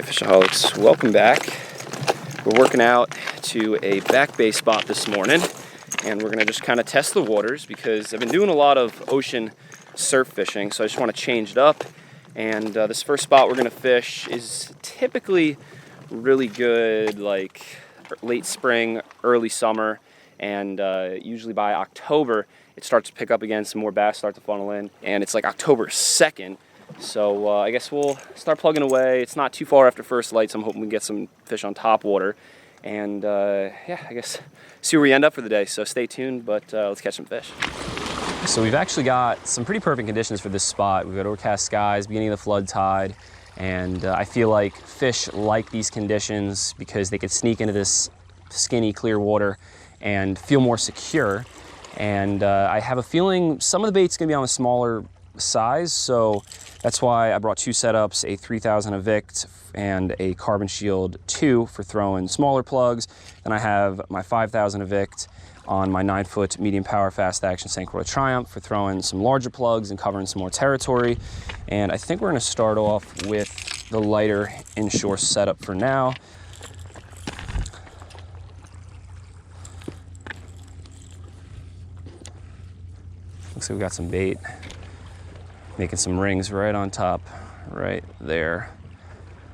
Alright, Fishaholics, welcome back. We're working out to a back bay spot this morning, and we're gonna just kind of test the waters because I've been doing a lot of ocean surf fishing, so I just want to change it up. And this first spot we're gonna fish is typically really good, like late spring, early summer, and usually by October it starts to pick up again, some more bass start to funnel in, and it's like October 2nd. So I guess we'll start plugging away. It's not too far after first light, so I'm hoping we get some fish on TOPWATER. And yeah, I guess see where we end up for the day. So stay tuned, but let's catch some fish. So we've actually got some pretty perfect conditions for this spot. We've got overcast skies, beginning of the flood tide, and I feel like fish like these conditions because they could sneak into this skinny, clear water and feel more secure. And I have a feeling some of the bait's gonna be on the smaller size, so that's why I brought two setups, a 3000 Evict and a Carbon Shield 2 for throwing smaller plugs. Then I have my 5000 Evict on my 9-foot medium power fast action St. Croix Triumph for throwing some larger plugs and covering some more territory. And I think we're going to start off with the lighter inshore setup for now. Looks like we got some bait. Making some rings right on top, right there.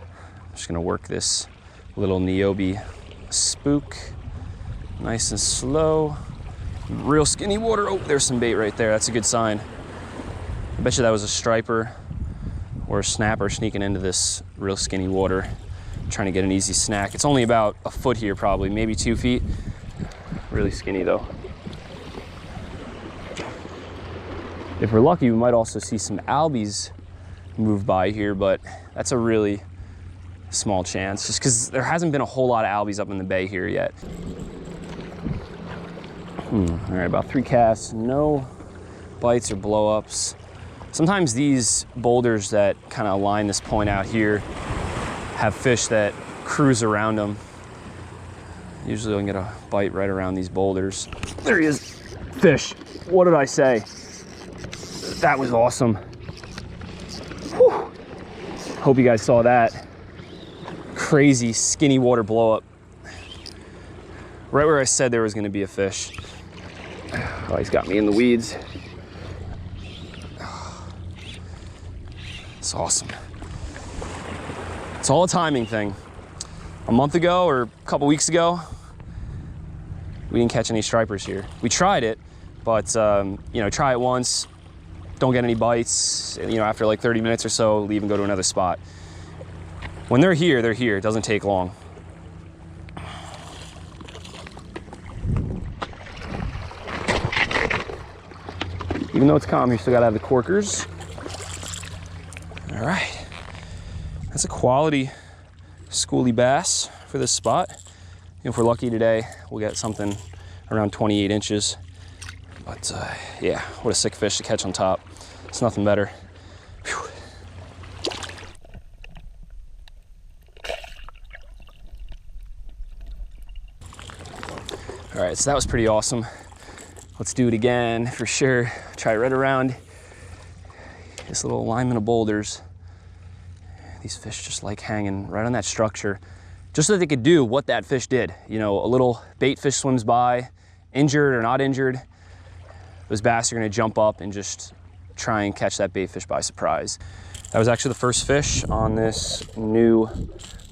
I'm just gonna work this little Niobe spook, nice and slow. Real skinny water. Oh, there's some bait right there. That's a good sign. I bet you that was a striper or a snapper sneaking into this real skinny water, trying to get an easy snack. It's only about a foot here, probably, maybe 2 feet. Really skinny though. If we're lucky, we might also see some albies move by here, but that's a really small chance just because there hasn't been a whole lot of albies up in the bay here yet. All right, about 3 casts, no bites or blow-ups. Sometimes these boulders that kind of line this point out here have fish that cruise around them. Usually I can get a bite right around these boulders. There he is, fish. What did I say? That was awesome. Whew. Hope you guys saw that. Crazy skinny water blow up. Right where I said there was gonna be a fish. Oh, he's got me in the weeds. It's awesome. It's all a timing thing. A month ago or a couple weeks ago, we didn't catch any stripers here. We tried it, but you know, try it once, don't get any bites, you know, after like 30 minutes or so, leave and go to another spot. When they're here, they're here. It doesn't take long. Even though it's calm, you still gotta have the corkers. All right, that's a quality schoolie bass for this spot. If we're lucky today, we'll get something around 28 inches. But yeah, what a sick fish to catch on top. It's nothing better. Whew. All right, so that was pretty awesome. Let's do it again for sure. Try right around this little alignment of boulders. These fish just like hanging right on that structure, just so that they could do what that fish did. You know, a little bait fish swims by, injured or not injured, those bass are gonna jump up and just try and catch that bait fish by surprise. That was actually the first fish on this new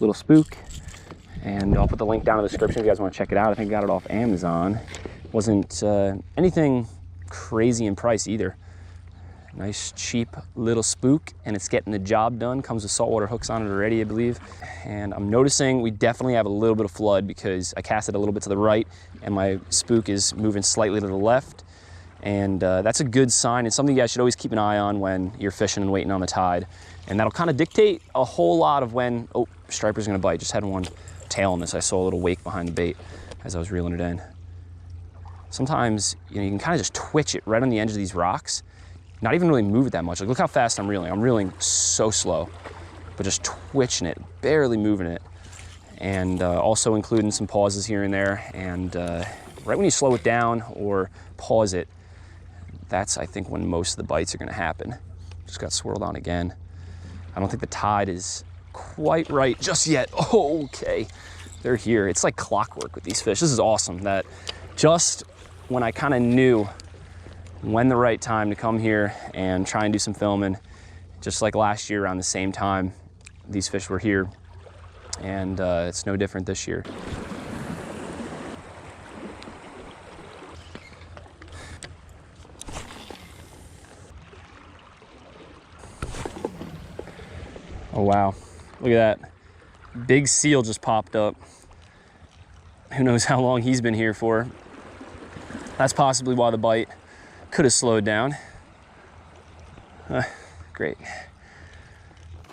little spook, and I'll put the link down in the description if you guys wanna check it out. I think I got it off Amazon. Wasn't anything crazy in price either. Nice cheap little spook, and it's getting the job done. Comes with saltwater hooks on it already, I believe. And I'm noticing we definitely have a little bit of flood because I cast it a little bit to the right and my spook is moving slightly to the left. And that's a good sign. It's something you guys should always keep an eye on when you're fishing and waiting on the tide. And that'll kind of dictate a whole lot of when, oh, striper's gonna bite. Just had one tail on this. I saw a little wake behind the bait as I was reeling it in. Sometimes, you know, you can kind of just twitch it right on the edge of these rocks. Not even really move it that much. Like, look how fast I'm reeling. I'm reeling so slow, but just twitching it, barely moving it. And also including some pauses here and there. And right when you slow it down or pause it, that's, I think, when most of the bites are gonna happen. Just got swirled on again. I don't think the tide is quite right just yet. Oh, okay, they're here. It's like clockwork with these fish. This is awesome that just when I kind of knew when the right time to come here and try and do some filming, just like last year around the same time, these fish were here, and it's no different this year. Oh wow, look at that. Big seal just popped up. Who knows how long he's been here for. That's possibly why the bite could have slowed down. Great.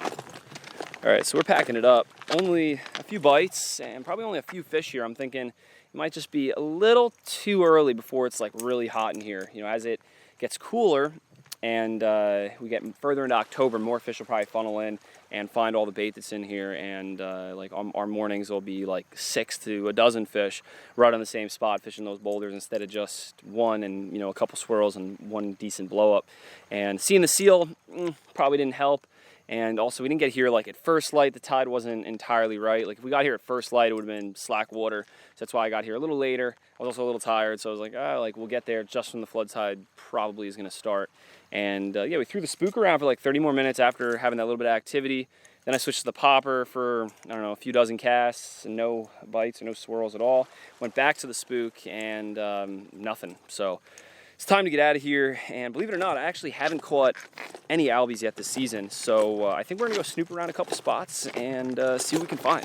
All right, so we're packing it up. Only a few bites and probably only a few fish here. I'm thinking it might just be a little too early before it's like really hot in here. You know, as it gets cooler and we get further into October, more fish will probably funnel in and find all the bait that's in here, and like our mornings will be like 6 to a dozen fish right on the same spot fishing those boulders instead of just one and, you know, a couple swirls and one decent blow up. And seeing the seal probably didn't help. And also, we didn't get here like at first light. The tide wasn't entirely right. Like if we got here at first light, it would have been slack water. So that's why I got here a little later. I was also a little tired, so I was like, like we'll get there just when the flood tide probably is going to start. And yeah, we threw the spook around for like 30 more minutes after having that little bit of activity. Then I switched to the popper for, I don't know, a few dozen casts and no bites or no swirls at all. Went back to the spook and nothing. So it's time to get out of here, and believe it or not, I actually haven't caught any albies yet this season, so I think we're gonna go snoop around a couple spots and see what we can find.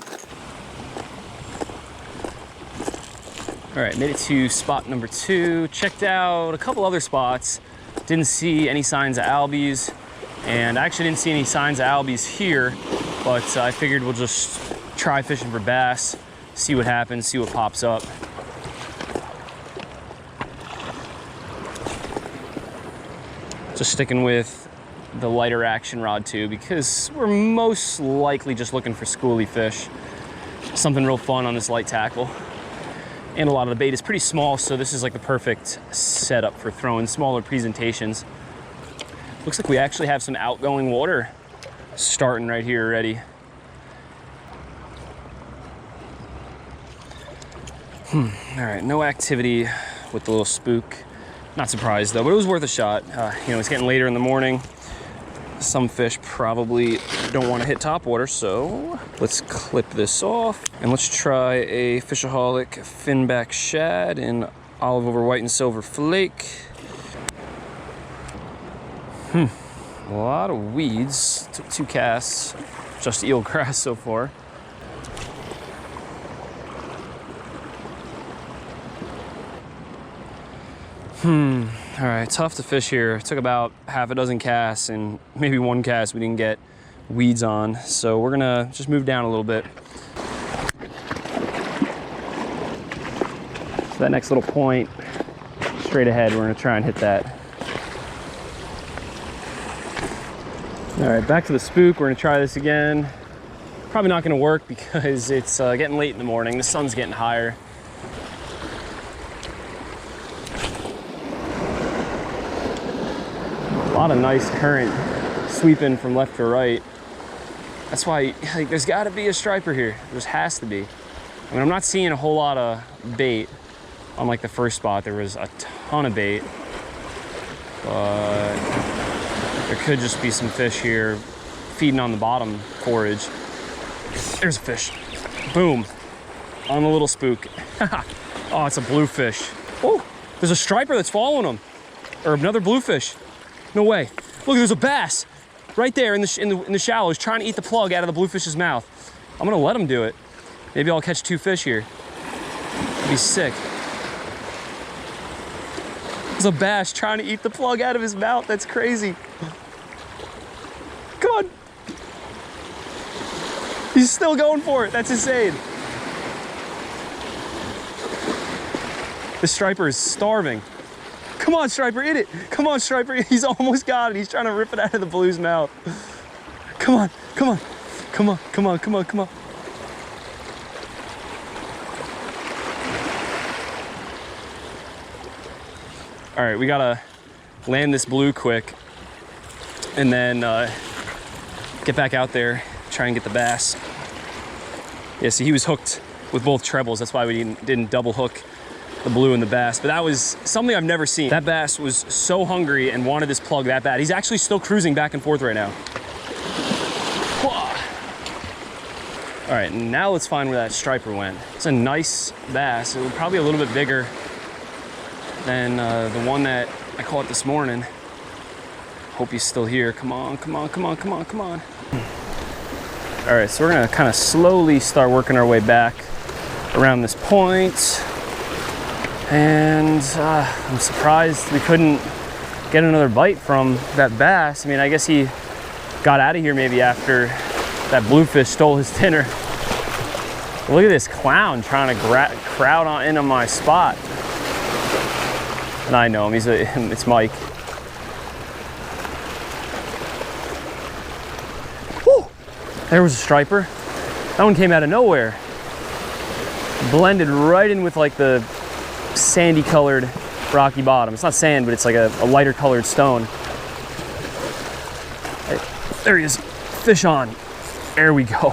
All right, made it to spot number 2, checked out a couple other spots, didn't see any signs of albies, and I actually didn't see any signs of albies here, but I figured we'll just try fishing for bass, see what happens, see what pops up. Just sticking with the lighter action rod too, because we're most likely just looking for schoolie fish. Something real fun on this light tackle. And a lot of the bait is pretty small, so this is like the perfect setup for throwing smaller presentations. Looks like we actually have some outgoing water starting right here already. All right, no activity with the little spook. Not surprised though, but it was worth a shot. You know, it's getting later in the morning. Some fish probably don't want to hit topwater, so let's clip this off and let's try a FishAholic finback shad in olive over white and silver flake. A lot of weeds. Took 2 casts, just eelgrass so far. All right, tough to fish here. Took about half a dozen casts and maybe 1 cast we didn't get weeds on. So we're gonna just move down a little bit. So that next little point, straight ahead, we're gonna try and hit that. All right, back to the spook. We're gonna try this again. Probably not gonna work because it's getting late in the morning. The sun's getting higher. A lot of nice current sweeping from left to right. That's why, like, there's got to be a striper here. There has to be. I mean, I'm not seeing a whole lot of bait. Unlike the first spot, there was a ton of bait. But there could just be some fish here feeding on the bottom forage. There's a fish. Boom. On the little spook. Oh, it's a bluefish. Oh, there's a striper that's following him. Or another bluefish. No way. Look, there's a bass right there in the shallows trying to eat the plug out of the bluefish's mouth. I'm gonna let him do it. Maybe I'll catch 2 fish here. It'd be sick. There's a bass trying to eat the plug out of his mouth. That's crazy. Come on. He's still going for it. That's insane. The striper is starving. Come on, striper, eat it. Come on, striper. He's almost got it. He's trying to rip it out of the blue's mouth. Come on, come on, come on, come on, come on, come on. All right, we gotta land this blue quick and then get back out there, try and get the bass. Yeah, see, he was hooked with both trebles. That's why we didn't double hook the blue and the bass. But that was something I've never seen. That bass was so hungry and wanted this plug that bad. He's actually still cruising back and forth right now. All right, now let's find where that striper went. It's a nice bass. It was probably a little bit bigger than the one that I caught this morning. Hope he's still here. Come on, come on, come on, come on, come on. All right, so we're gonna kind of slowly start working our way back around this point. And I'm surprised we couldn't get another bite from that bass. I mean, I guess he got out of here maybe after that bluefish stole his dinner. Look at this clown trying to crowd on into my spot. And I know him, it's Mike. Whew, there was a striper. That one came out of nowhere. Blended right in with like the sandy colored rocky bottom. It's not sand, but it's like a lighter colored stone. Hey, there he is, fish on. There we go.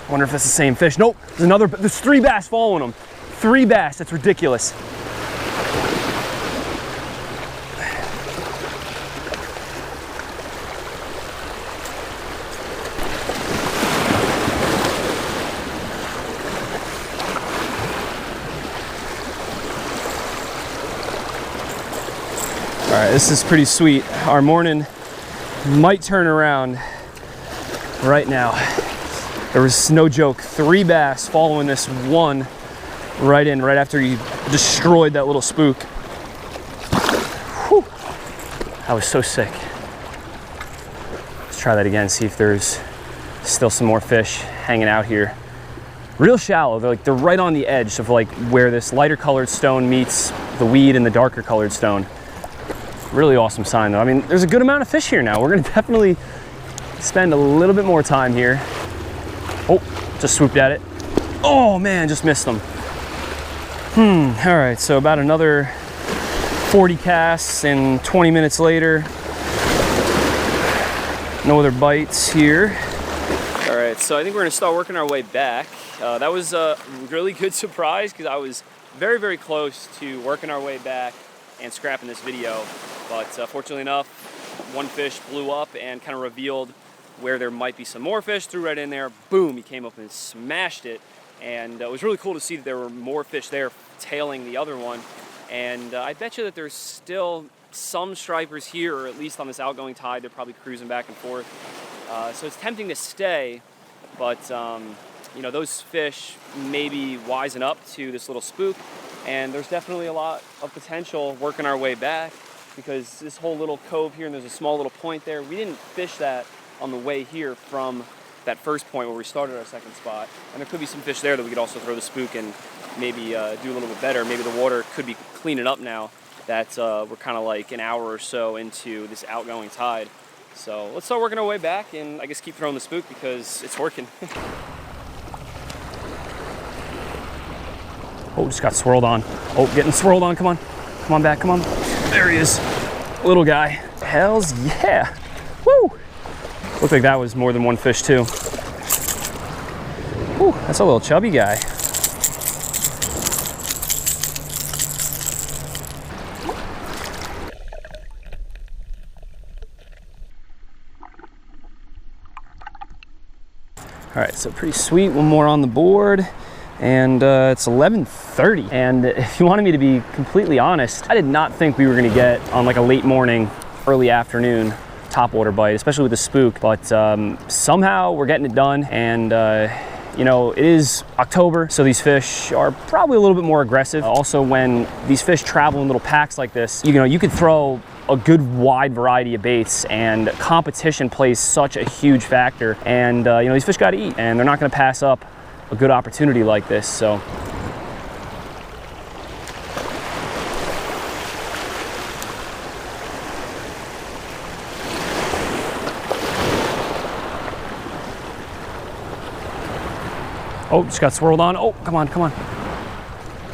I wonder if that's the same fish. Nope, there's 3 bass following him. 3 bass, that's ridiculous. All right, this is pretty sweet. Our morning might turn around right now. There was, no joke, 3 bass following this one right after he destroyed that little spook. Whew. I was so sick. Let's try that again, see if there's still some more fish hanging out here. Real shallow, they're right on the edge of like where this lighter colored stone meets the weed and the darker colored stone. Really awesome sign though. I mean, there's a good amount of fish here now. We're gonna definitely spend a little bit more time here. Oh, just swooped at it. Oh man, just missed them. All right, so about another 40 casts and 20 minutes later. No other bites here. All right, so I think we're gonna start working our way back. That was a really good surprise because I was very, very close to working our way back and scrapping this video. But fortunately enough, one fish blew up and kind of revealed where there might be some more fish, threw right in there, boom, he came up and smashed it. And it was really cool to see that there were more fish there tailing the other one. And I bet you that there's still some stripers here, or at least on this outgoing tide, they're probably cruising back and forth. So it's tempting to stay, but you know, those fish maybe wisen up to this little spook. And there's definitely a lot of potential working our way back because this whole little cove here, and there's a small little point there, we didn't fish that on the way here from that first point where we started our second spot. And there could be some fish there that we could also throw the spook and maybe do a little bit better. Maybe the water could be cleaning up now that we're kind of like an hour or so into this outgoing tide. So let's start working our way back and I guess keep throwing the spook because it's working. Oh, just got swirled on. Oh, getting swirled on, come on. Come on back, come on. There he is, little guy. Hells yeah, woo! Looked like that was more than one fish too. Woo, that's a little chubby guy. All right, so pretty sweet, one more on the board. And it's 11:30. And if you wanted me to be completely honest, I did not think we were gonna get on like a late morning, early afternoon topwater bite, especially with the spook, but somehow we're getting it done. And you know, it is October, so these fish are probably a little bit more aggressive. Also, when these fish travel in little packs like this, you know, you could throw a good wide variety of baits, and competition plays such a huge factor. And you know, these fish gotta eat, and they're not gonna pass up a good opportunity like this, so. Oh, just got swirled on. Oh, come on, come on.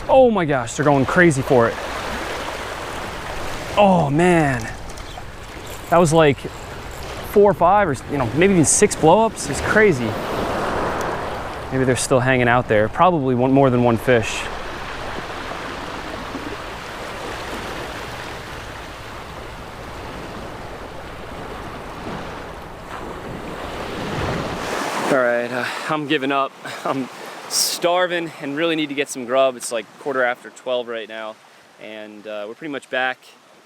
Oh my gosh, they're going crazy for it. Oh man. That was like 4 or 5 or, you know, maybe even 6 blow-ups. It's crazy. Maybe they're still hanging out there. Probably more than one fish. All right, I'm giving up. I'm starving and really need to get some grub. It's like 12:15 right now, and we're pretty much back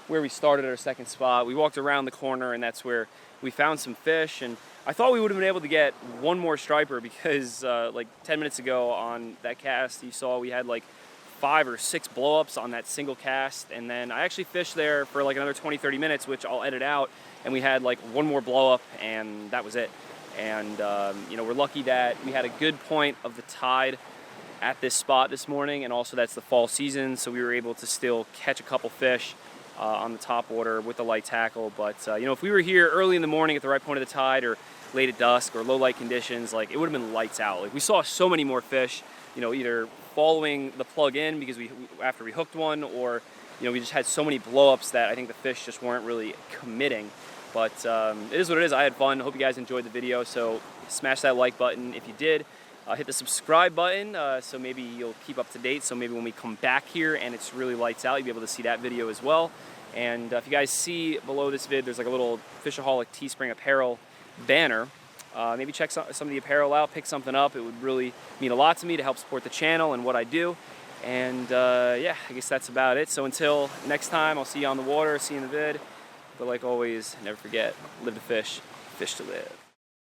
where we started our second spot. We walked around the corner, and that's where we found some fish, and I thought we would have been able to get one more striper because like 10 minutes ago on that cast, you saw we had like 5 or 6 blow-ups on that single cast, and then I actually fished there for like another 20-30 minutes, which I'll edit out, and we had like one more blow-up, and that was it. And you know, we're lucky that we had a good point of the tide at this spot this morning, and also that's the fall season, so we were able to still catch a couple fish on the top water with the light tackle. But you know, if we were here early in the morning at the right point of the tide, or late at dusk, or low light conditions, like, it would have been lights out. Like, we saw so many more fish, you know, either following the plug in because after we hooked one, or, you know, we just had so many blow-ups that I think the fish just weren't really committing. But it is what it is. I had fun. Hope you guys enjoyed the video. So smash that like button if you did. Hit the subscribe button so maybe you'll keep up to date. So maybe when we come back here and it's really lights out, you'll be able to see that video as well. And if you guys see below this vid, there's like a little FishAholic Teespring apparel banner. Maybe check some of the apparel out, pick something up. It would really mean a lot to me to help support the channel and what I do. And yeah, I guess that's about it. So until next time, I'll see you on the water, see you in the vid. But like always, never forget, live to fish, fish to live.